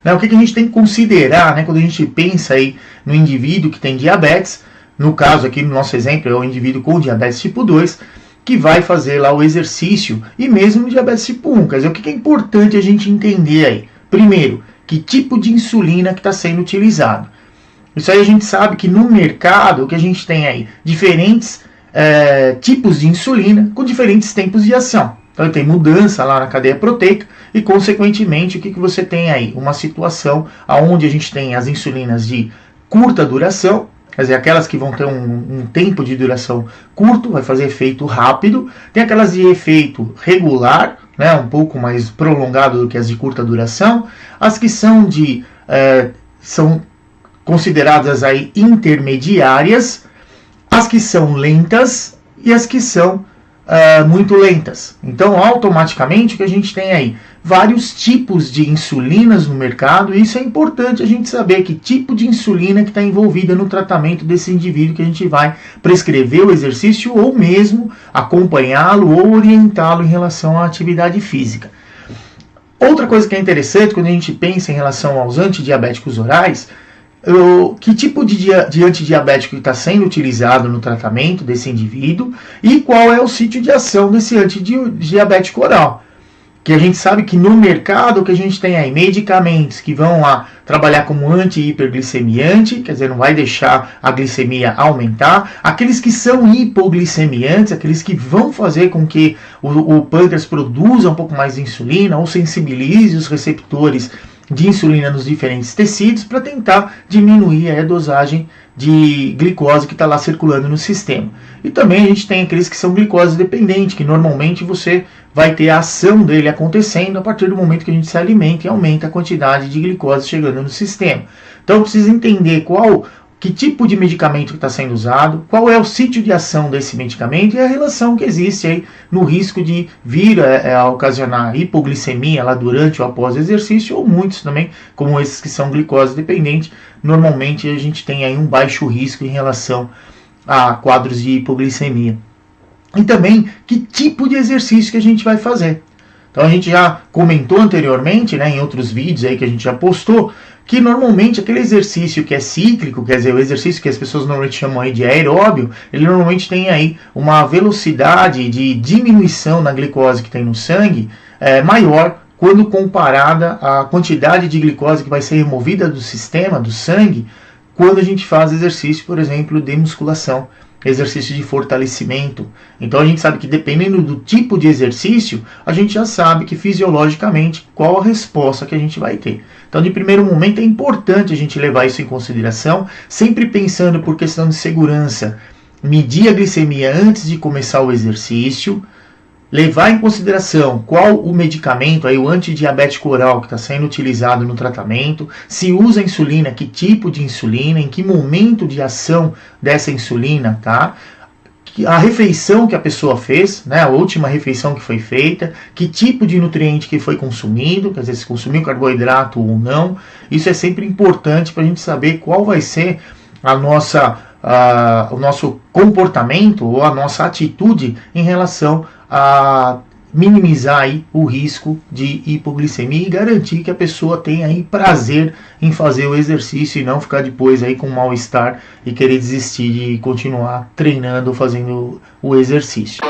Né? O que a gente tem que considerar, né, quando a gente pensa aí no indivíduo que tem diabetes, no caso aqui no nosso exemplo é o indivíduo com diabetes tipo 2, que vai fazer lá o exercício, e mesmo diabetes tipo 1. Quer dizer, o que é importante a gente entender aí? Primeiro, que tipo de insulina que está sendo utilizado. Isso aí a gente sabe que no mercado, o que a gente tem aí, diferentes tipos de insulina com diferentes tempos de ação. Então tem mudança lá na cadeia proteica e, consequentemente, o que você tem aí? Uma situação onde a gente tem as insulinas de curta duração, quer dizer, aquelas que vão ter um tempo de duração curto, vai fazer efeito rápido. Tem aquelas de efeito regular, né, um pouco mais prolongado do que as de curta duração. As que são são consideradas aí intermediárias, as que são lentas e as que são muito lentas. Então, automaticamente, o que a gente tem aí? Vários tipos de insulinas no mercado, e isso é importante a gente saber que tipo de insulina que está envolvida no tratamento desse indivíduo que a gente vai prescrever o exercício ou mesmo acompanhá-lo ou orientá-lo em relação à atividade física. Outra coisa que é interessante quando a gente pensa em relação aos antidiabéticos orais, que tipo de antidiabético está sendo utilizado no tratamento desse indivíduo e qual é o sítio de ação desse antidiabético oral. Que a gente sabe que no mercado que a gente tem aí medicamentos que vão lá trabalhar como anti-hiperglicemiante, quer dizer, não vai deixar a glicemia aumentar. Aqueles que são hipoglicemiantes, aqueles que vão fazer com que o pâncreas produza um pouco mais de insulina ou sensibilize os receptores de insulina nos diferentes tecidos para tentar diminuir a dosagem de glicose que está lá circulando no sistema. E também a gente tem aqueles que são glicose dependentes, que normalmente você vai ter a ação dele acontecendo a partir do momento que a gente se alimenta e aumenta a quantidade de glicose chegando no sistema. Então precisa entender que tipo de medicamento está sendo usado, qual é o sítio de ação desse medicamento e a relação que existe aí no risco de vir a ocasionar hipoglicemia lá durante ou após o exercício, ou muitos também, como esses que são glicose dependentes, normalmente a gente tem aí um baixo risco em relação a quadros de hipoglicemia. E também que tipo de exercício que a gente vai fazer. Então a gente já comentou anteriormente, né, em outros vídeos aí que a gente já postou, que normalmente aquele exercício que é cíclico, quer dizer, o exercício que as pessoas normalmente chamam aí de aeróbio, ele normalmente tem aí uma velocidade de diminuição na glicose que tem no sangue maior quando comparada à quantidade de glicose que vai ser removida do sistema, do sangue, quando a gente faz exercício, por exemplo, de musculação, exercício de fortalecimento. Então a gente sabe que dependendo do tipo de exercício, a gente já sabe que fisiologicamente qual a resposta que a gente vai ter. Então de primeiro momento é importante a gente levar isso em consideração, sempre pensando por questão de segurança, medir a glicemia antes de começar o exercício, levar em consideração qual o medicamento, aí, o antidiabético oral que está sendo utilizado no tratamento, se usa insulina, que tipo de insulina, em que momento de ação dessa insulina, tá? A refeição que a pessoa fez, né, a última refeição que foi feita, que tipo de nutriente que foi consumido, quer dizer, se consumiu carboidrato ou não. Isso é sempre importante para a gente saber qual vai ser o nosso comportamento ou a nossa atitude em relação a minimizar aí o risco de hipoglicemia e garantir que a pessoa tenha aí prazer em fazer o exercício e não ficar depois aí com mal-estar e querer desistir de continuar treinando ou fazendo o exercício.